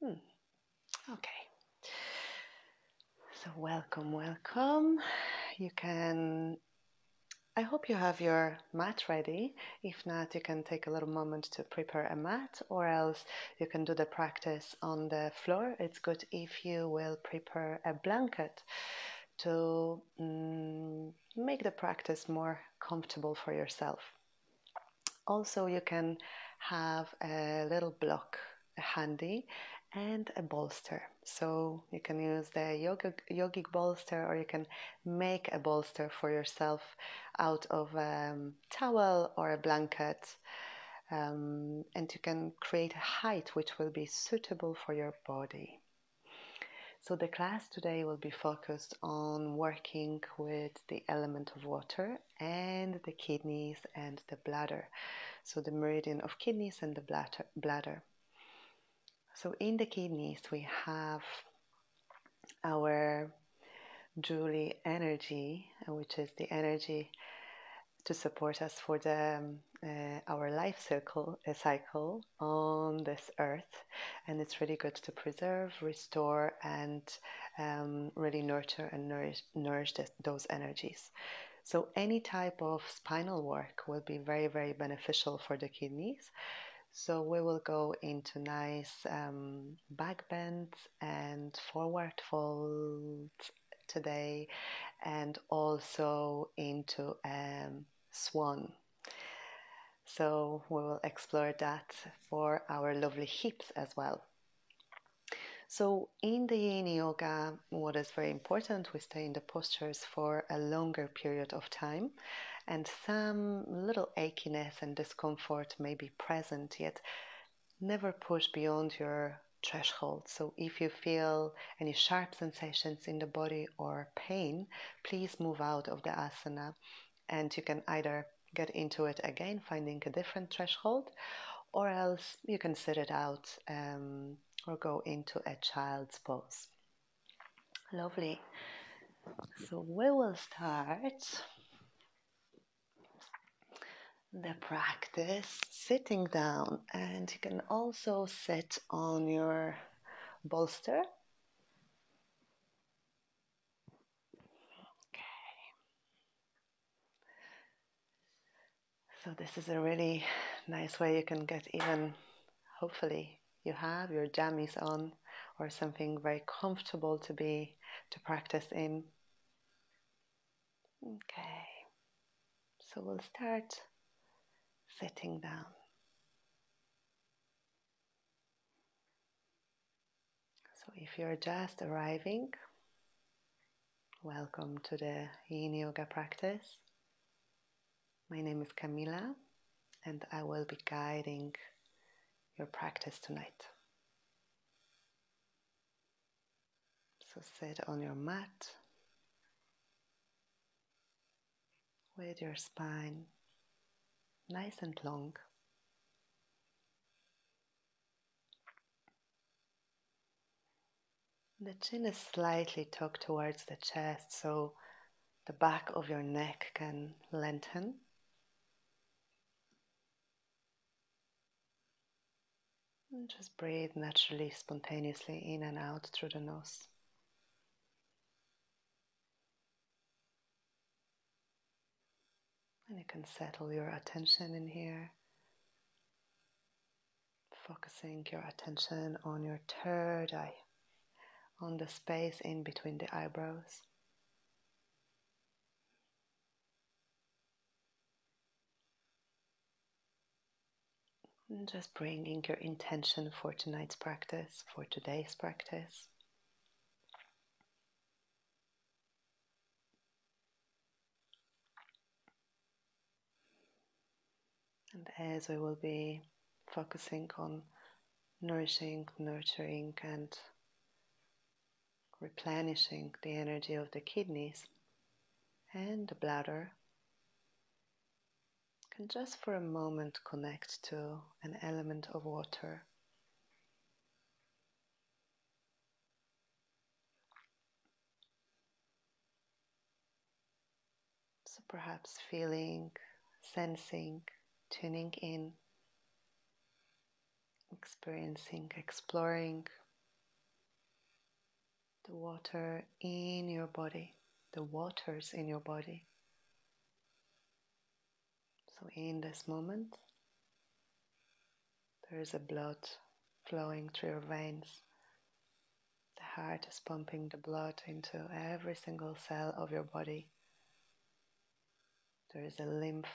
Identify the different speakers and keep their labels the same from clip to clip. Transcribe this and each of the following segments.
Speaker 1: Okay. So welcome. You can, I hope you have your mat ready. If not, you can take a little moment to prepare a mat, or else you can do the practice on the floor. It's good if you will prepare a blanket to make the practice more comfortable for yourself. Also, you can have a little block handy and a bolster. So you can use the yogic bolster, or you can make a bolster for yourself out of a towel or a blanket. And you can create a height which will be suitable for your body. So the class today will be focused on working with the element of water and the kidneys and the bladder. So the meridian of kidneys and the bladder. So in the kidneys we have our Julie energy, which is the energy to support us for the our life cycle on this earth, and it's really good to preserve, restore, and really nurture and nourish those energies. So any type of spinal work will be very, very beneficial for the kidneys. So we will go into nice back bends and forward folds today, and also into swan. So we will explore that for our lovely hips as well. So in the Yin Yoga, what is very important, we stay in the postures for a longer period of time, and some little achiness and discomfort may be present, yet never push beyond your threshold. So if you feel any sharp sensations in the body or pain, please move out of the asana, and you can either get into it again, finding a different threshold, or else you can sit it out or go into a child's pose. Lovely. So we will start the practice sitting down, and you can also sit on your bolster. Okay. So this is a really nice way you can get even, hopefully you have your jammies on or something very comfortable to practice in. Okay. So we'll start sitting down. So if you're just arriving, welcome to the Yin Yoga practice. My name is Camila, and I will be guiding your practice tonight. So sit on your mat with your spine nice and long. The chin is slightly tucked towards the chest, so the back of your neck can lengthen. And just breathe naturally, spontaneously in and out through the nose. And you can settle your attention in here, focusing your attention on your third eye, on the space in between the eyebrows. And just bringing your intention for tonight's practice, for today's practice. And as we will be focusing on nourishing, nurturing, and replenishing the energy of the kidneys and the bladder, can just for a moment connect to an element of water. So perhaps feeling, sensing, tuning in, experiencing, exploring the water in your body, the waters in your body. So in this moment, there is a blood flowing through your veins. The heart is pumping the blood into every single cell of your body. There is a lymph,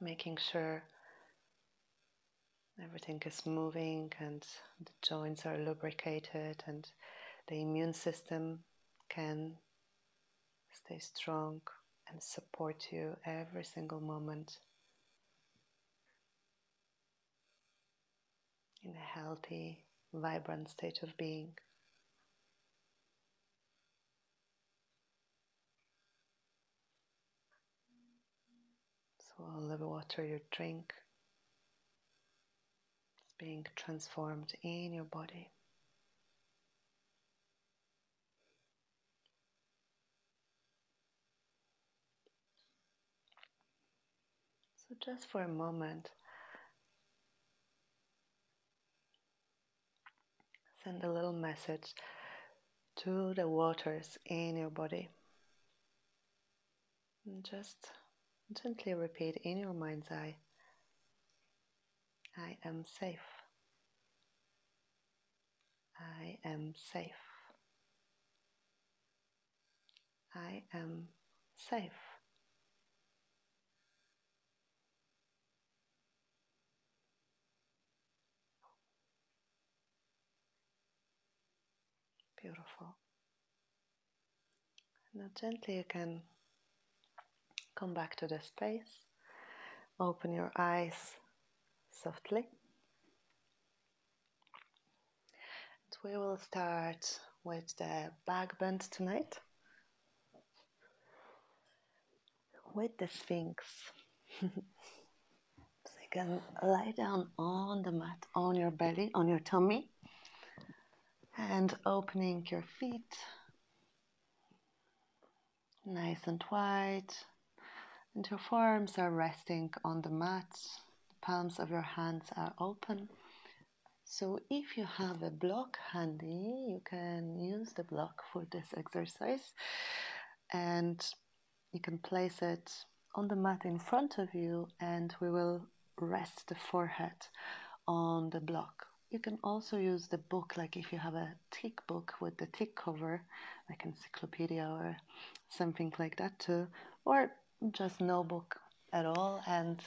Speaker 1: making sure everything is moving and the joints are lubricated and the immune system can stay strong and support you every single moment in a healthy, vibrant state of being. So all the water you drink is being transformed in your body. So just for a moment, send a little message to the waters in your body. And just gently repeat in your mind's eye, I am safe. I am safe. I am safe. Beautiful. Now gently you can come back to the space. Open your eyes softly. And we will start with the back bend tonight. With the Sphinx. So you can lie down on the mat, on your belly, on your tummy. And opening your feet. Nice and wide. And your forearms are resting on the mat. The palms of your hands are open. So if you have a block handy, you can use the block for this exercise. And you can place it on the mat in front of you, and we will rest the forehead on the block. You can also use the book, like if you have a thick book with the thick cover, like encyclopedia or something like that too, or just no book at all, and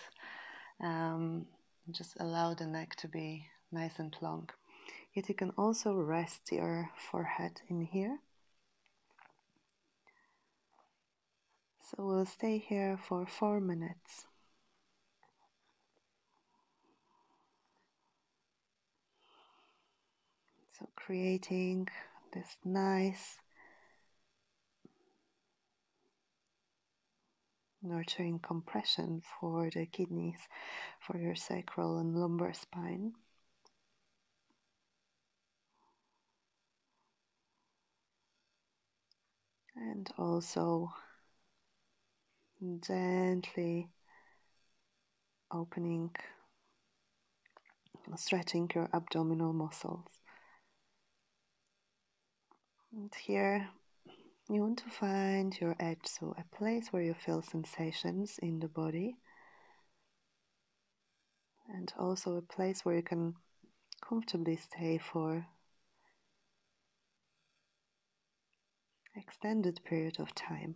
Speaker 1: just allow the neck to be nice and long. Yet you can also rest your forehead in here. So we'll stay here for 4 minutes. So creating this nice nurturing compression for the kidneys, for your sacral and lumbar spine. And also gently opening, stretching your abdominal muscles. And here you want to find your edge, so a place where you feel sensations in the body, and also a place where you can comfortably stay for extended period of time.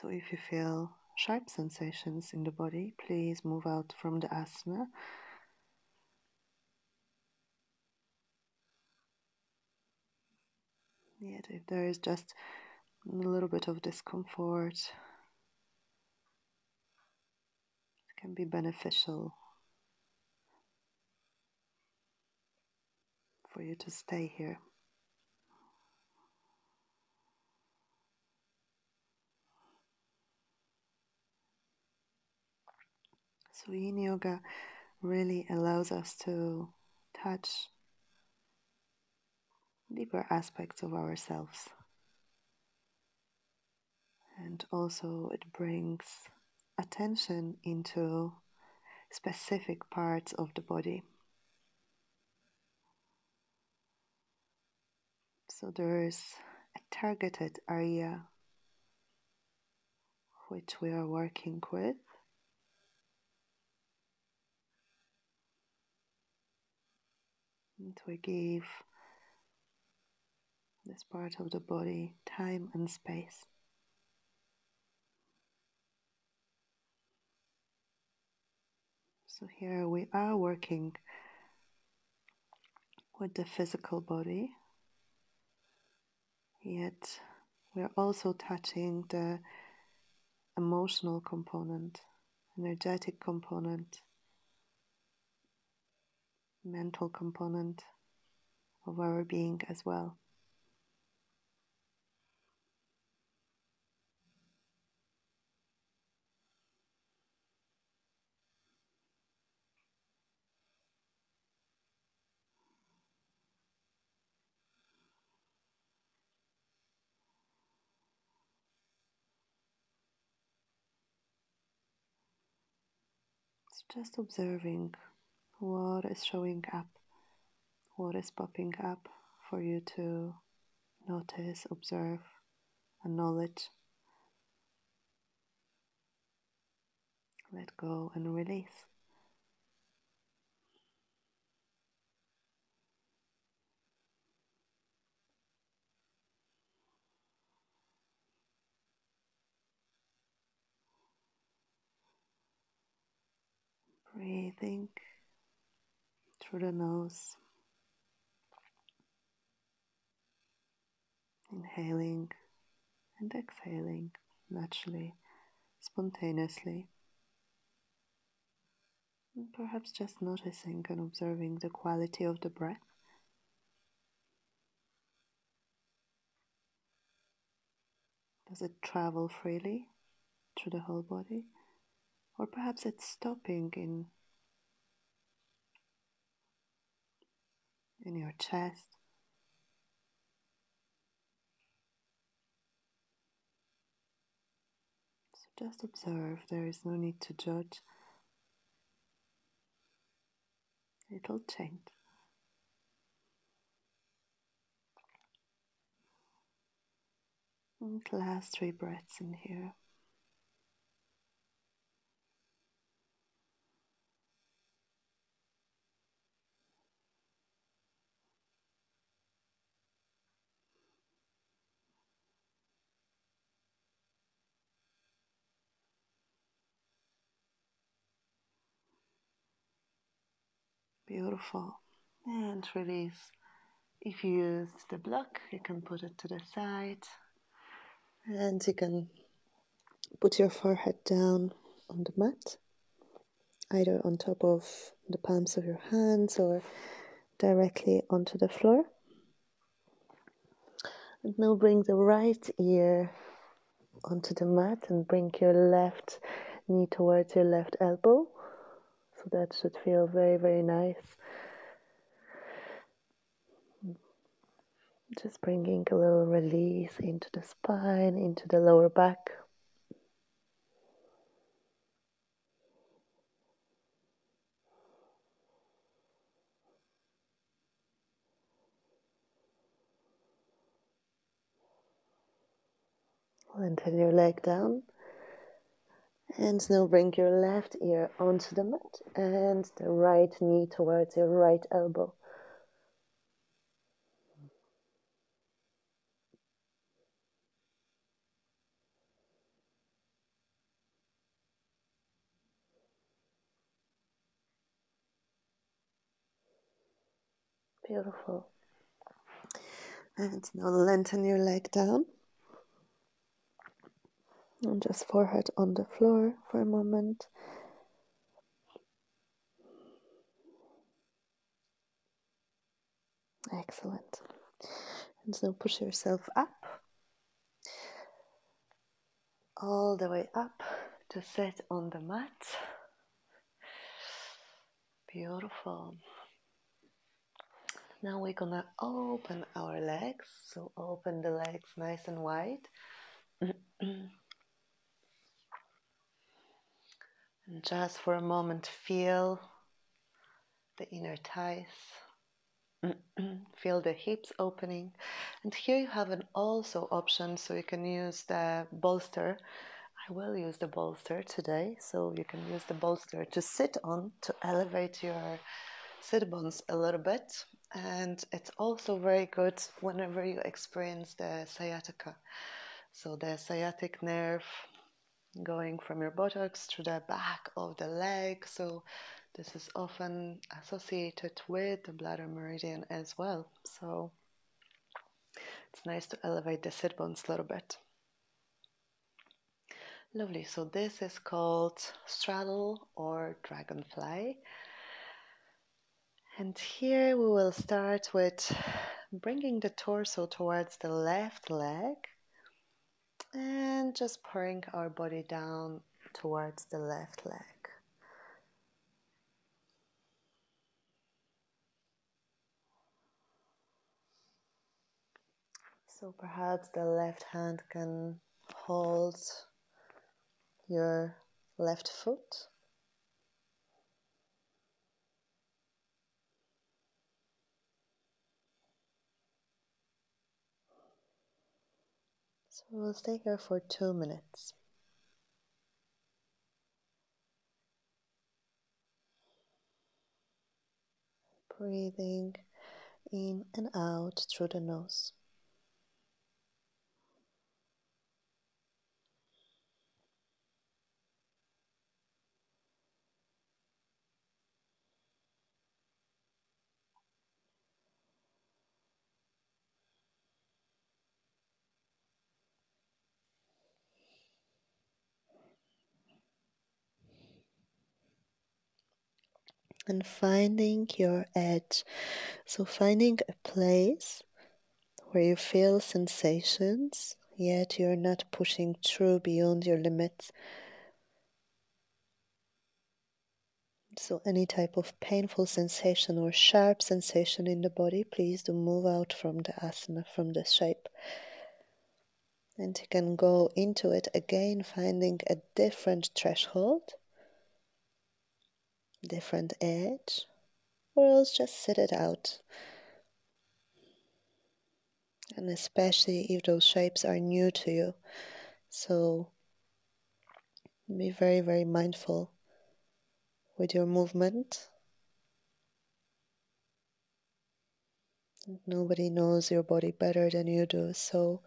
Speaker 1: So if you feel sharp sensations in the body, please move out from the asana. Yet if there is just a little bit of discomfort, it can be beneficial for you to stay here. So Yin Yoga really allows us to touch deeper aspects of ourselves. And also it brings attention into specific parts of the body. So there's a targeted area which we are working with. And we give this part of the body time and space. So here we are working with the physical body, yet we are also touching the emotional component, energetic component, mental component of our being as well. It's just observing what is showing up, what is popping up for you to notice, observe, acknowledge, let go and release. Breathing through the nose, inhaling and exhaling naturally, spontaneously. And perhaps just noticing and observing the quality of the breath. Does it travel freely through the whole body? Or perhaps it's stopping in your chest. So just observe, there is no need to judge. It'll change. And last 3 breaths in here. Beautiful. And release. If you use the block, you can put it to the side. And you can put your forehead down on the mat, either on top of the palms of your hands or directly onto the floor. And now bring the right ear onto the mat and bring your left knee towards your left elbow. So that should feel very, very nice. Just bringing a little release into the spine, into the lower back. Lengthen your leg down. And now bring your left ear onto the mat and the right knee towards your right elbow. Beautiful. And now lengthen your leg down. And just forehead on the floor for a moment. Excellent. And now push yourself up. All the way up to sit on the mat. Beautiful. Now we're gonna open our legs. So open the legs nice and wide. And just for a moment feel the inner thighs. Feel the hips opening. And here you have an also option, so you can use the bolster. I will use the bolster today, so you can use the bolster to sit on to elevate your sit bones a little bit. And it's also very good whenever you experience the sciatica. So the sciatic nerve going from your buttocks to the back of the leg. So this is often associated with the bladder meridian as well. So it's nice to elevate the sit bones a little bit. Lovely. So this is called straddle or dragonfly. And here we will start with bringing the torso towards the left leg and just pouring our body down towards the left leg. So perhaps the left hand can hold your left foot. So we'll stay here for 2 minutes. Breathing in and out through the nose. And finding your edge. So finding a place where you feel sensations, yet you're not pushing through beyond your limits. So any type of painful sensation or sharp sensation in the body, please do move out from the asana, from the shape. And you can go into it again, finding a different threshold, different edge, or else just sit it out. And especially if those shapes are new to you. So be very, very mindful with your movement. Nobody knows your body better than you do. So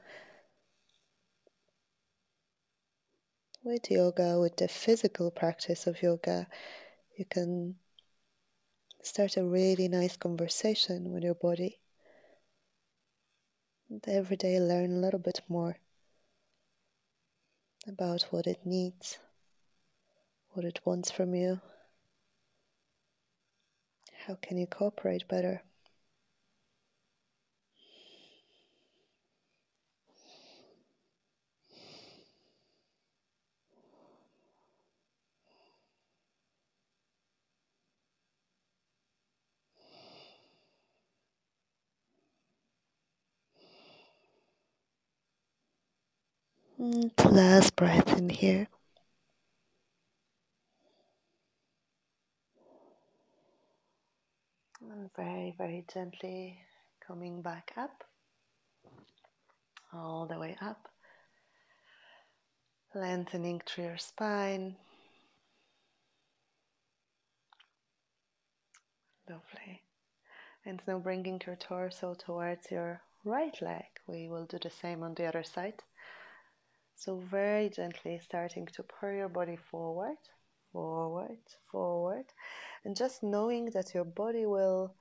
Speaker 1: with yoga, with the physical practice of yoga, you can start a really nice conversation with your body. And every day learn a little bit more about what it needs, what it wants from you. How can you cooperate better? Last breath in here. And very, very gently coming back up, all the way up, lengthening through your spine. Lovely. And now bringing your torso towards your right leg. We will do the same on the other side. So very gently starting to pour your body forward, forward, forward. And just knowing that your body will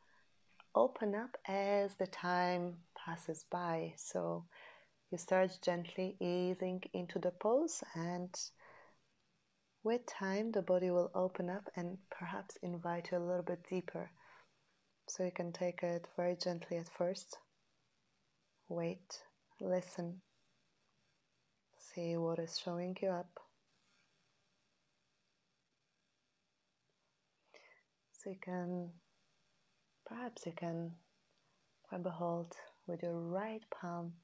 Speaker 1: open up as the time passes by. So you start gently easing into the pose, and with time the body will open up and perhaps invite you a little bit deeper. So you can take it very gently at first. Wait, listen, see what is showing you up. So perhaps you can grab a hold with your right palm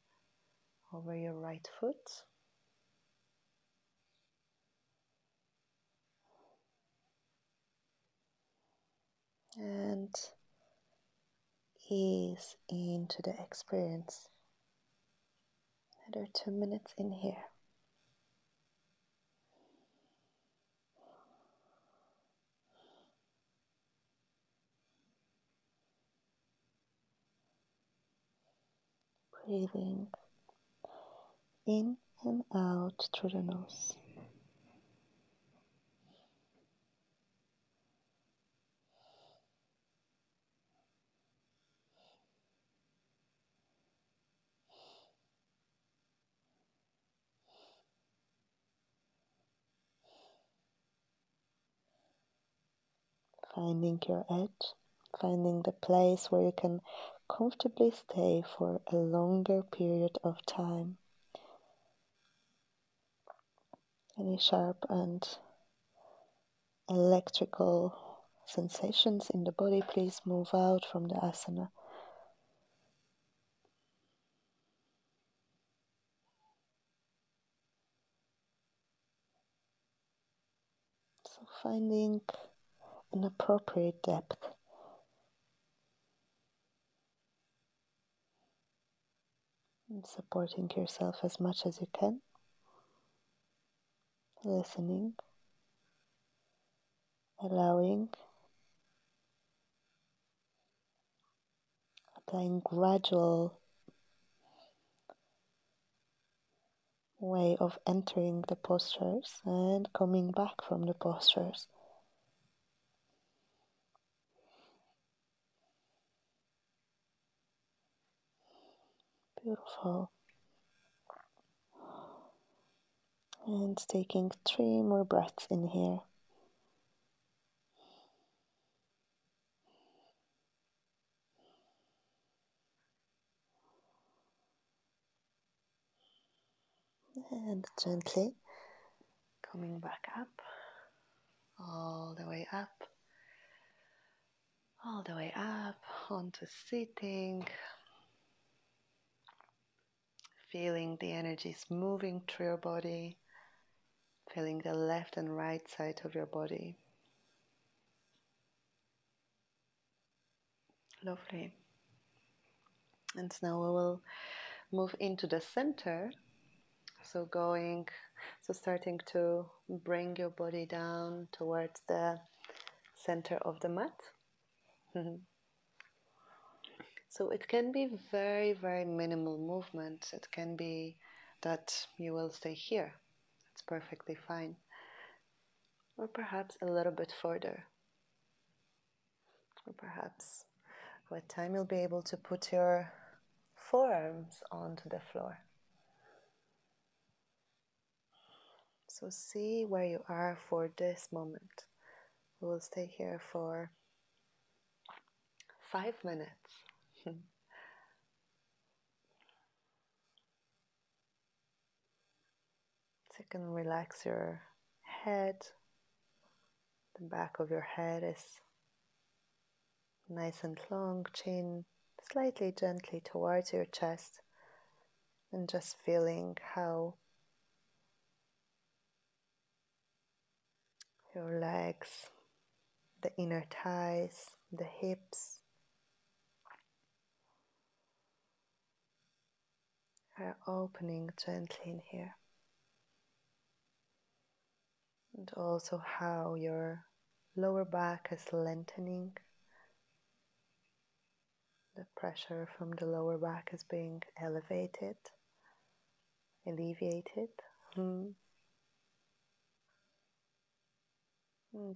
Speaker 1: over your right foot. And ease into the experience. Another 2 minutes in here. Breathing in and out through the nose. Finding your edge, finding the place where you can comfortably stay for a longer period of time. Any sharp and electrical sensations in the body, please move out from the asana. So finding an appropriate depth. And supporting yourself as much as you can. Listening. Allowing. Applying gradual way of entering the postures and coming back from the postures. Beautiful. And taking 3 more breaths in here. And gently coming back up, all the way up, all the way up onto sitting. Feeling the energies moving through your body, feeling the left and right side of your body. Lovely. And now we will move into the center. So starting to bring your body down towards the center of the mat. So it can be very, very minimal movement. It can be that you will stay here. It's perfectly fine. Or perhaps a little bit further. Or perhaps what time you'll be able to put your forearms onto the floor. So see where you are for this moment. We will stay here for 5 minutes. So you can relax your head. The back of your head is nice and long, chin slightly gently towards your chest, and just feeling how your legs, the inner thighs, the hips are opening gently in here. And also how your lower back is lengthening. The pressure from the lower back is being alleviated. And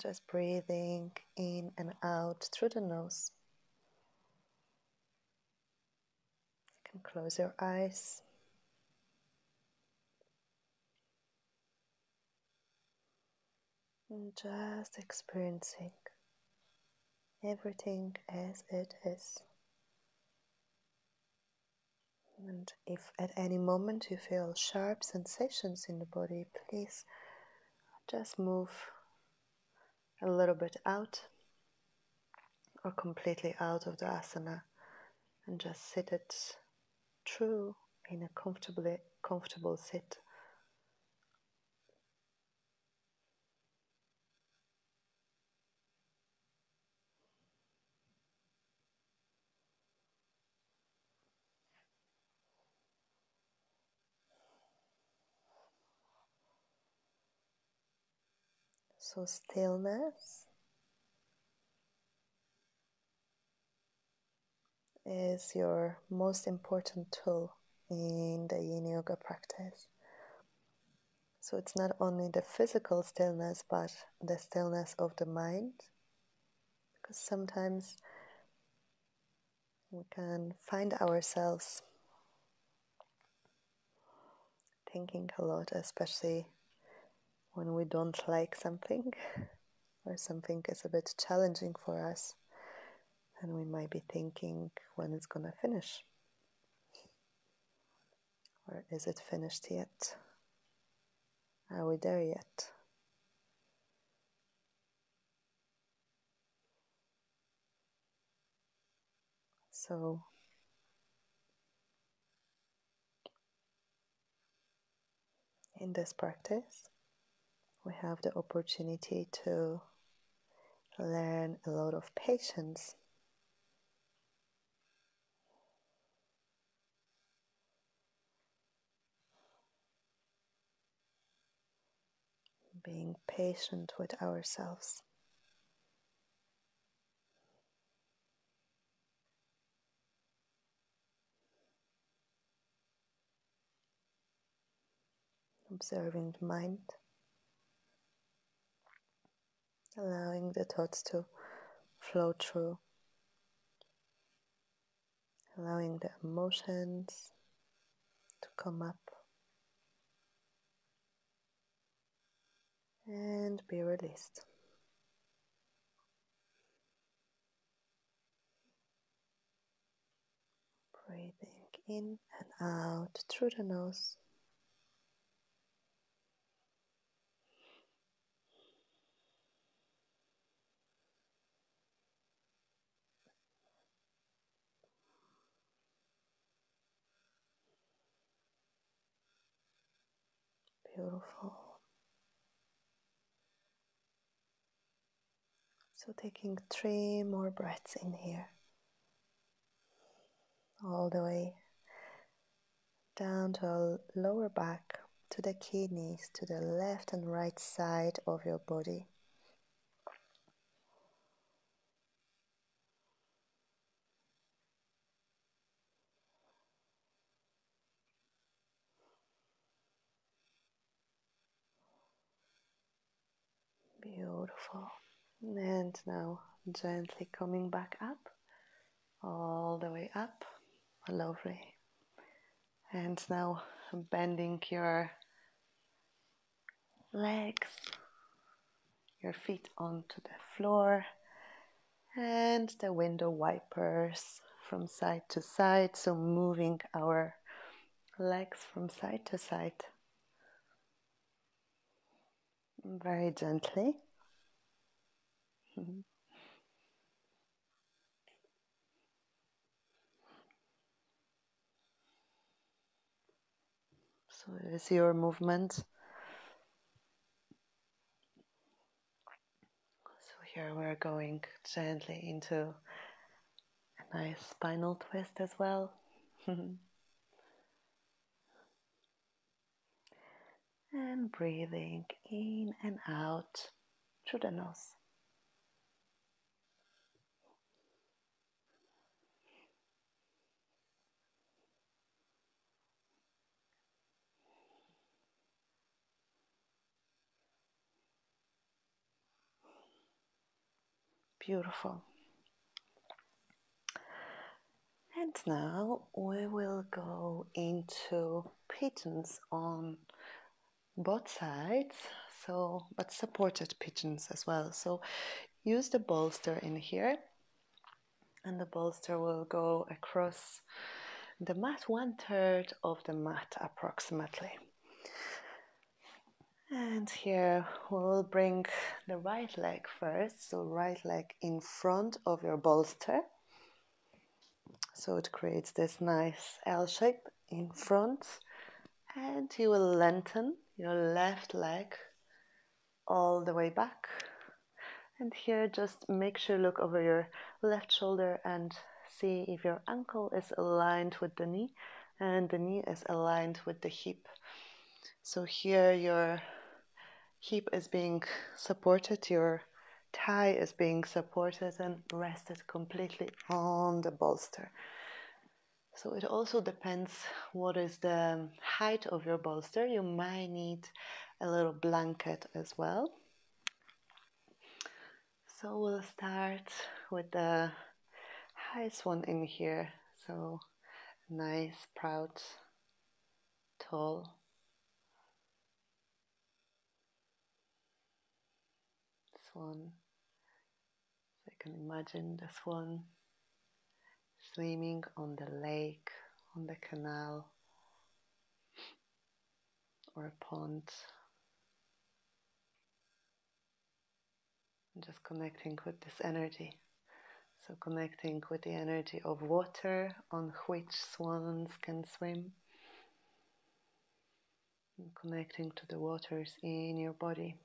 Speaker 1: just breathing in and out through the nose. You can close your eyes. And just experiencing everything as it is. And if at any moment you feel sharp sensations in the body, please just move a little bit out or completely out of the asana and just sit it through in a comfortable sit. So stillness is your most important tool in the Yin Yoga practice. So it's not only the physical stillness, but the stillness of the mind. Because sometimes we can find ourselves thinking a lot, especially when we don't like something or something is a bit challenging for us. And we might be thinking when it's gonna finish. Or is it finished yet? Are we there yet? So in this practice, we have the opportunity to learn a lot of patience. Being patient with ourselves. Observing the mind. Allowing the thoughts to flow through. Allowing the emotions to come up. And be released. Breathing in and out through the nose. Beautiful. So taking 3 more breaths in here. All the way down to our lower back, to the kidneys, to the left and right side of your body. Beautiful. And now gently coming back up, all the way up. Lovely. And now bending your legs, your feet onto the floor, and the window wipers from side to side. So moving our legs from side to side very gently. So it is your movement. So here we're going gently into a nice spinal twist as well. And breathing in and out through the nose. Beautiful. And now we will go into pigeons on both sides, so but supported pigeons as well. So use the bolster in here, and the bolster will go across the mat, 1/3 of the mat approximately. And here we'll bring the right leg first, so right leg in front of your bolster. So it creates this nice L shape in front, and you will lengthen your left leg all the way back. And here just make sure look over your left shoulder and see if your ankle is aligned with the knee and the knee is aligned with the hip. So here your hip is being supported, your thigh is being supported and rested completely on the bolster. So it also depends what is the height of your bolster. You might need a little blanket as well. So we'll start with the highest one in here. So nice, proud, tall. This one. So you can imagine this one swimming on the lake, on the canal, or a pond. And just connecting with this energy. So connecting with the energy of water on which swans can swim. And connecting to the waters in your body.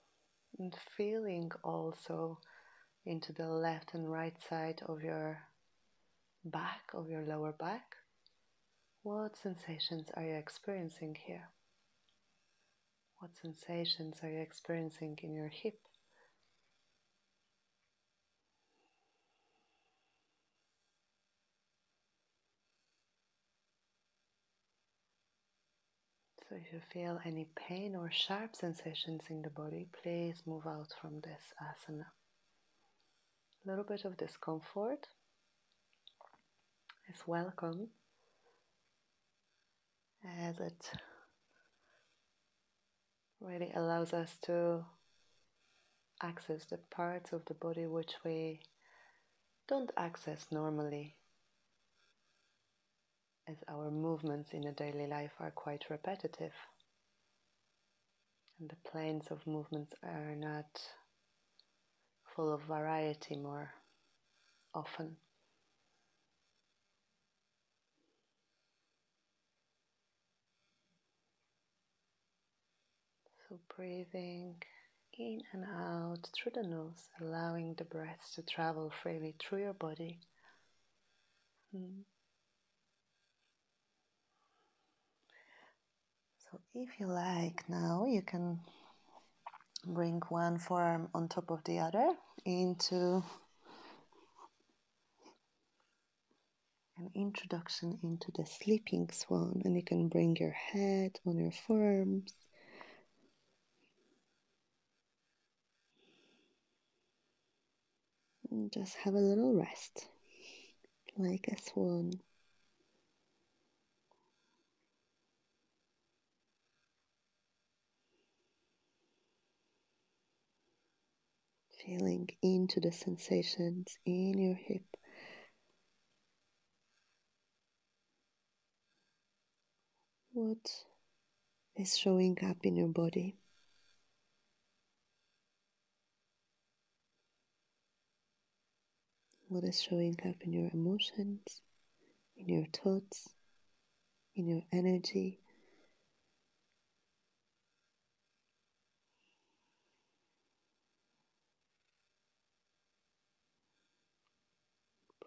Speaker 1: And feeling also into the left and right side of your back, of your lower back. What sensations are you experiencing here? What sensations are you experiencing in your hip? So if you feel any pain or sharp sensations in the body, please move out from this asana. A little bit of discomfort is welcome, as it really allows us to access the parts of the body which we don't access normally, as our movements in a daily life are quite repetitive and the planes of movements are not full of variety more often. So breathing in and out through the nose, allowing the breath to travel freely through your body. So if you like now, you can bring one forearm on top of the other into an introduction into the sleeping swan, and you can bring your head on your forearms. And just have a little rest, like a swan. Feeling into the sensations in your hip. What is showing up in your body? What is showing up in your emotions, in your thoughts, in your energy?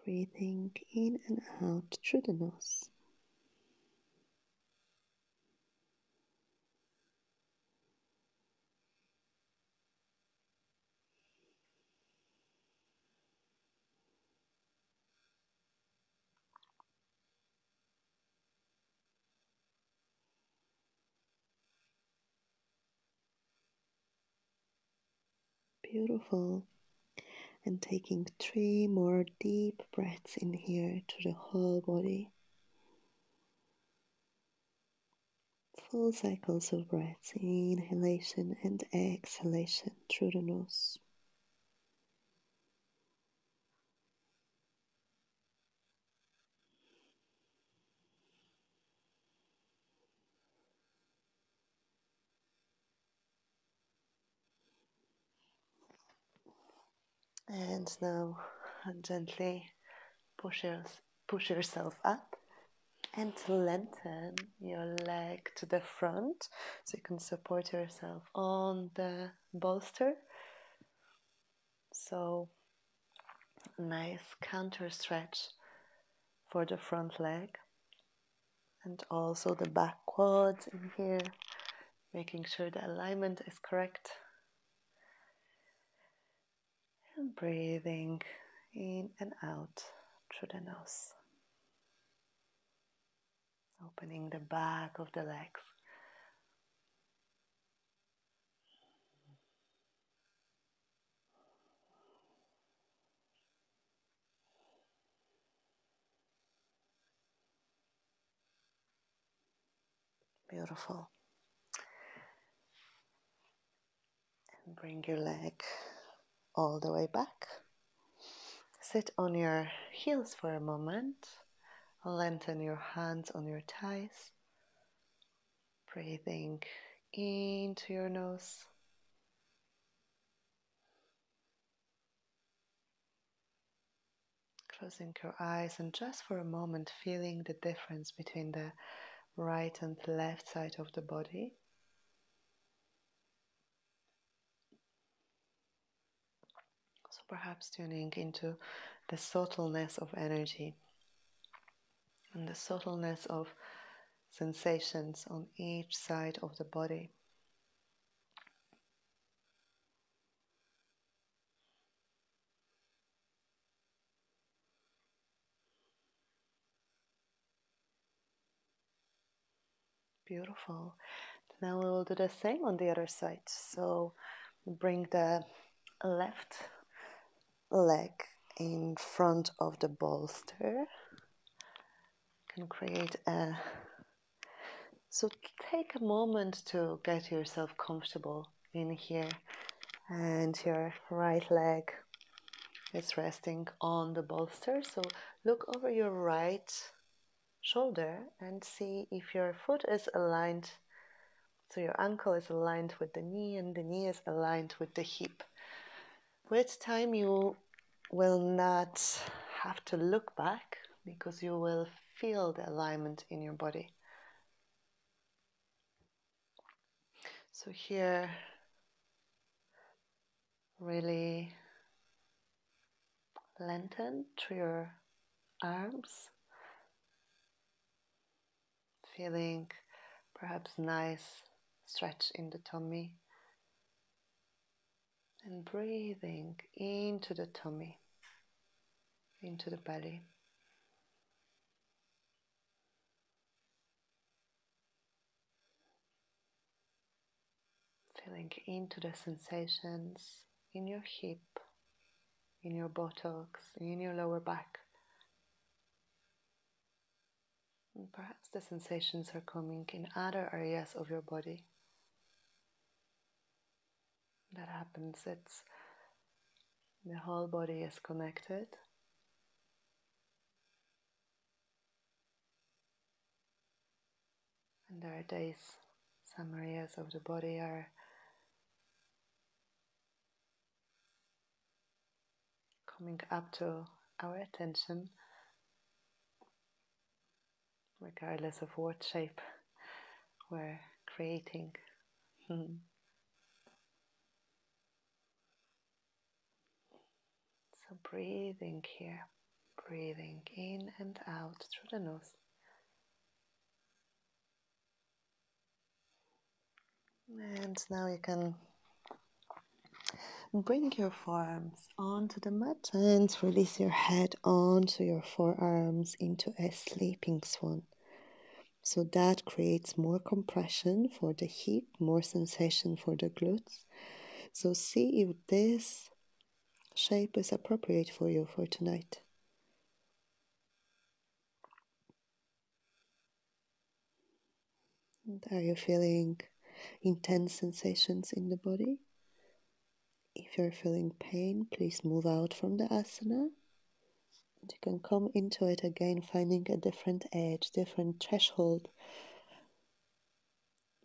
Speaker 1: Breathing in and out through the nose. Beautiful. And taking 3 more deep breaths in here to the whole body. Full cycles of breaths, inhalation and exhalation through the nose. And now gently push yourself up and lengthen your leg to the front so you can support yourself on the bolster. So nice counter stretch for the front leg and also the back quads in here, making sure the alignment is correct And breathing in and out through the nose. Opening the back of the legs. Beautiful. And bring your leg all the way back. Sit on your heels for a moment. Lengthen your hands on your thighs. Breathing into your nose. Closing your eyes and just for a moment feeling the difference between the right and left side of the body. So perhaps tuning into the subtleness of energy and the subtleness of sensations on each side of the body. Beautiful. Now we will do the same on the other side. So bring the left leg in front of the bolster. Can create a... So take a moment to get yourself comfortable in here. And your right leg is resting on the bolster. So look over your right shoulder and see if your foot is aligned. So your ankle is aligned with the knee and the knee is aligned with the hip. With time you will not have to look back because you will feel the alignment in your body. So here, really lengthen through your arms, feeling perhaps nice stretch in the tummy, and breathing into the tummy, into the belly. Feeling into the sensations in your hip, in your buttocks, in your lower back. And perhaps the sensations are coming in other areas of your body. That happens, it's the whole body is connected. And there are days, some areas of the body are coming up to our attention, regardless of what shape we're creating. So breathing here, breathing in and out through the nose. And now you can bring your forearms onto the mat and release your head onto your forearms into a sleeping swan. So that creates more compression for the hip, more sensation for the glutes. So see if this shape is appropriate for you for tonight. And are you feeling intense sensations in the body? If you're feeling pain, please move out from the asana. And you can come into it again, finding a different edge, different threshold,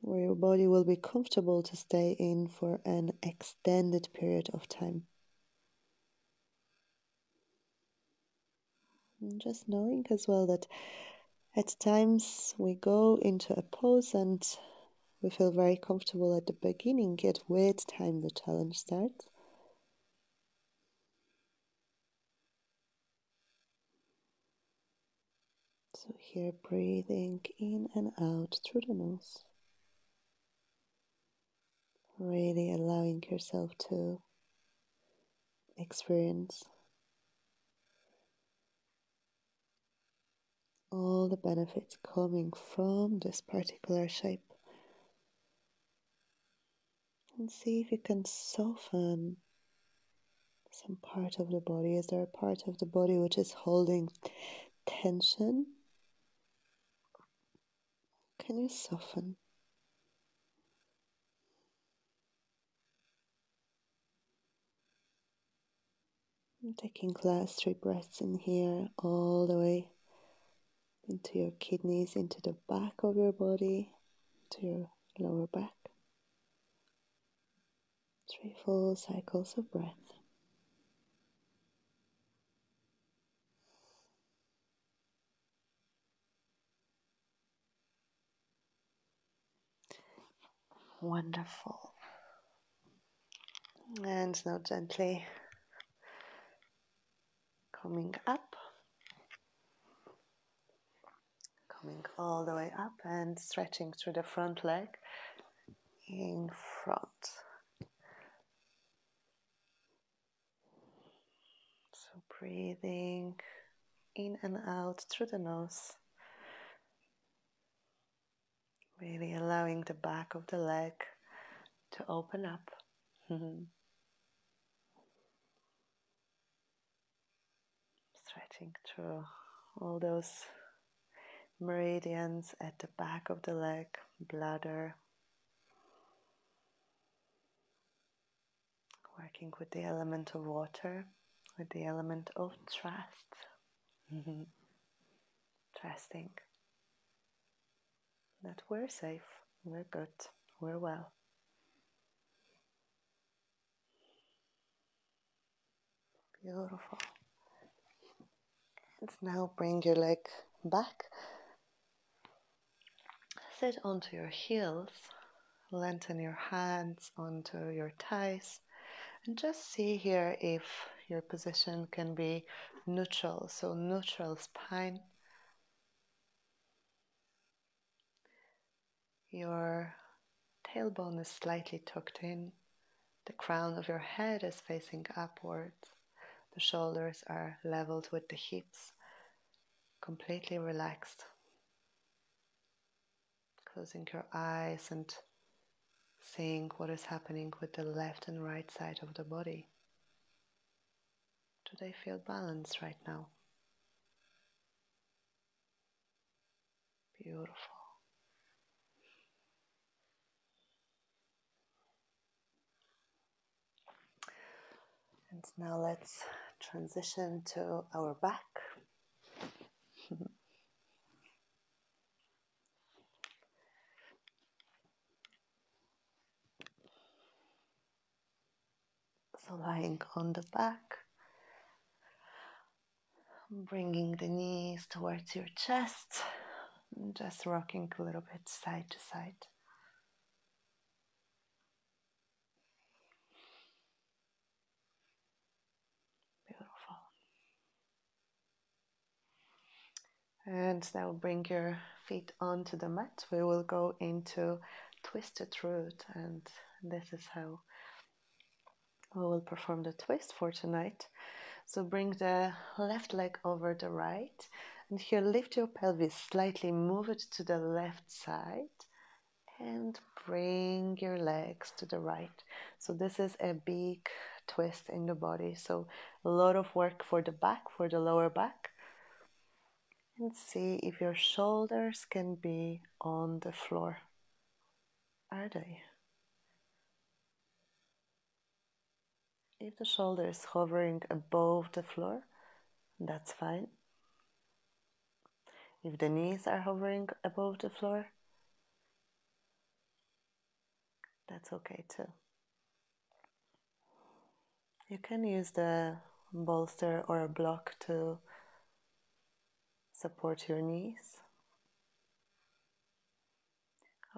Speaker 1: where your body will be comfortable to stay in for an extended period of time. And just knowing as well that at times we go into a pose and we feel very comfortable at the beginning, yet with time the challenge starts. So here, breathing in and out through the nose. Really allowing yourself to experience all the benefits coming from this particular shape. And see if you can soften some part of the body. Is there a part of the body which is holding tension? Can you soften? And taking last 3 breaths in here, all the way into your kidneys, into the back of your body, to your lower back. 3 full cycles of breath. Wonderful. And now gently coming up, coming all the way up and stretching through the front leg in front. So breathing in and out through the nose, really allowing the back of the leg to open up. Stretching through all those meridians at the back of the leg, bladder. Working with the element of water, with the element of trust. Trusting that we're safe, we're good, we're well. Beautiful. And now bring your leg back. Sit onto your heels. Lengthen your hands onto your thighs. And just see here if your position can be neutral. So neutral spine. Your tailbone is slightly tucked in. The crown of your head is facing upwards. The shoulders are leveled with the hips. Completely relaxed. Closing your eyes and seeing what is happening with the left and right side of the body. Do they feel balanced right now? Beautiful. And now let's transition to our back. So lying on the back, bringing the knees towards your chest, and just rocking a little bit side to side. Beautiful. And now bring your feet onto the mat. We will go into twisted root, and this is how we will perform the twist for tonight. So bring the left leg over the right, and here lift your pelvis slightly, move it to the left side, and bring your legs to the right. So this is a big twist in the body. So a lot of work for the back, for the lower back. And see if your shoulders can be on the floor. Are they? If the shoulder is hovering above the floor, that's fine. If the knees are hovering above the floor, that's okay too. You can use the bolster or a block to support your knees.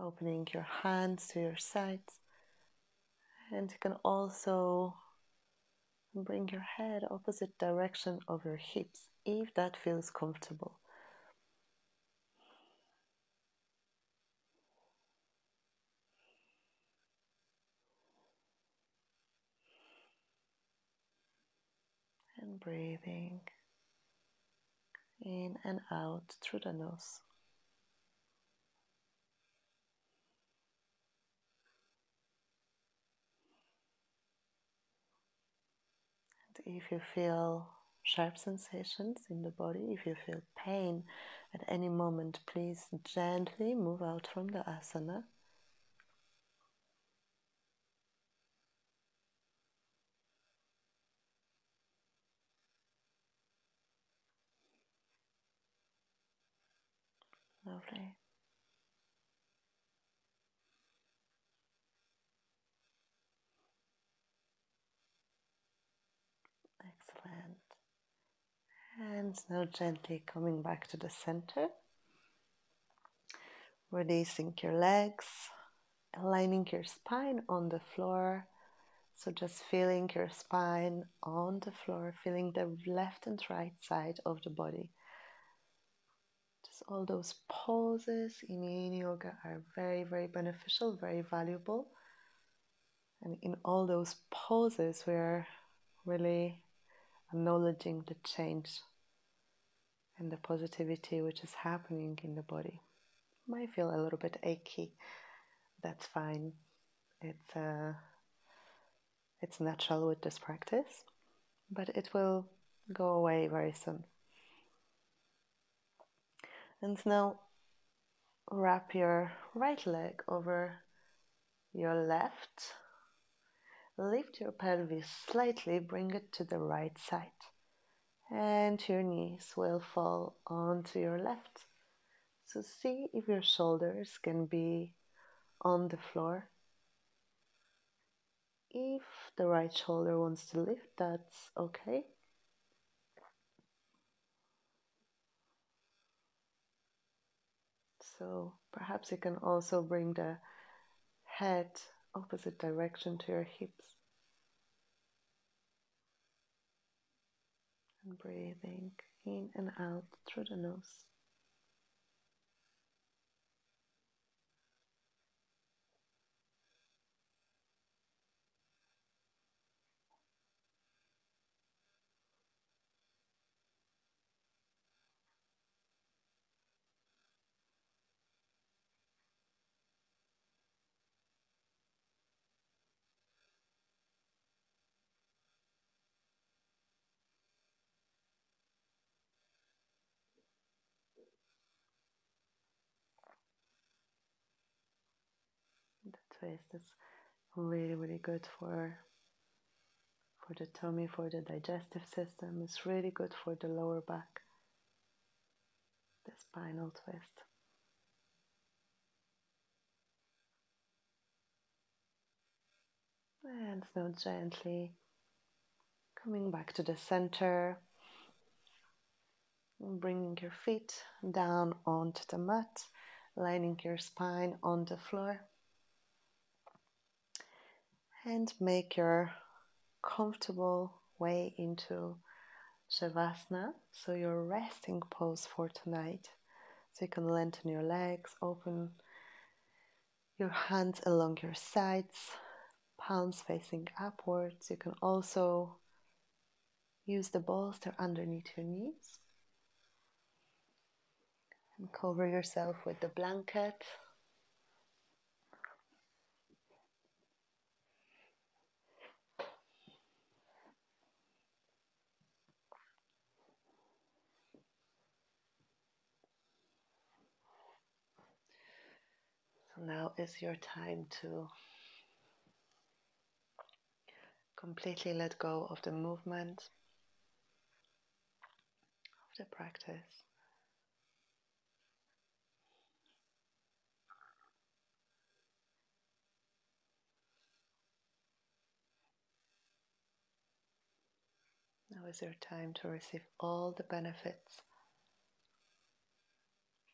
Speaker 1: Opening your hands to your sides. And you can also bring your head opposite direction of your hips if that feels comfortable. Breathing in and out through the nose. And if you feel sharp sensations in the body, if you feel pain at any moment, please gently move out from the asana. Lovely. Excellent. And now gently coming back to the center, releasing your legs, aligning your spine on the floor. So just feeling your spine on the floor, feeling the left and right side of the body. Just all those poses in Yin Yoga are very, very beneficial, very valuable. And in all those poses, we're really acknowledging the change and the positivity which is happening in the body. Might feel a little bit achy. That's fine. It's natural with this practice, but it will go away very soon. And now wrap your right leg over your left. Lift your pelvis slightly, bring it to the right side. And your knees will fall onto your left. So see if your shoulders can be on the floor. If the right shoulder wants to lift, that's okay. So perhaps you can also bring the head opposite direction to your hips. And breathing in and out through the nose. The twist is really, really good for the tummy, for the digestive system. It's really good for the lower back, the spinal twist. And now gently coming back to the center, bringing your feet down onto the mat, lining your spine on the floor, and make your comfortable way into Shavasana, so your resting pose for tonight. So you can lengthen your legs, open your hands along your sides, palms facing upwards. You can also use the bolster underneath your knees and cover yourself with the blanket. So now is your time to completely let go of the movement of the practice. Now is your time to receive all the benefits,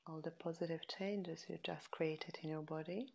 Speaker 1: all the positive changes you just created in your body.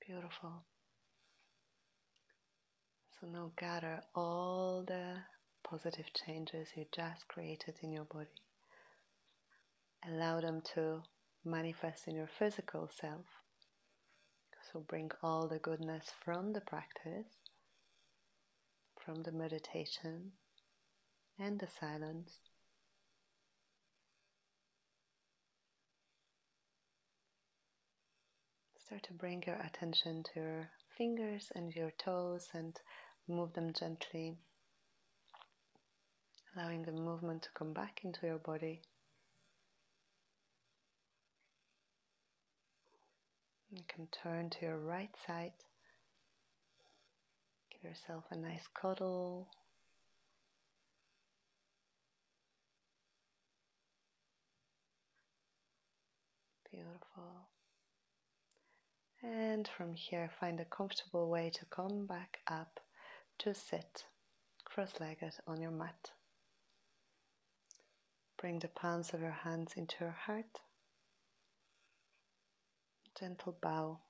Speaker 1: Beautiful. So now gather all the positive changes you just created in your body. Allow them to manifest in your physical self. So bring all the goodness from the practice, from the meditation and the silence. Start to bring your attention to your fingers and your toes and move them gently, allowing the movement to come back into your body. You can turn to your right side. Give yourself a nice cuddle. Beautiful. And from here, find a comfortable way to come back up to sit cross-legged on your mat. Bring the palms of your hands into your heart. Gentle bow.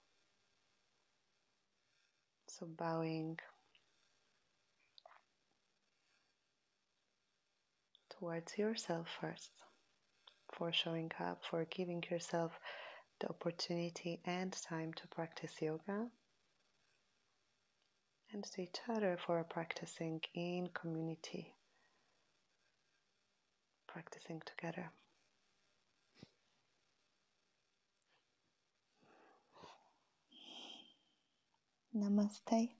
Speaker 1: So bowing towards yourself first, for showing up, for giving yourself the opportunity and time to practice yoga, and to each other for practicing in community, practicing together. Namaste.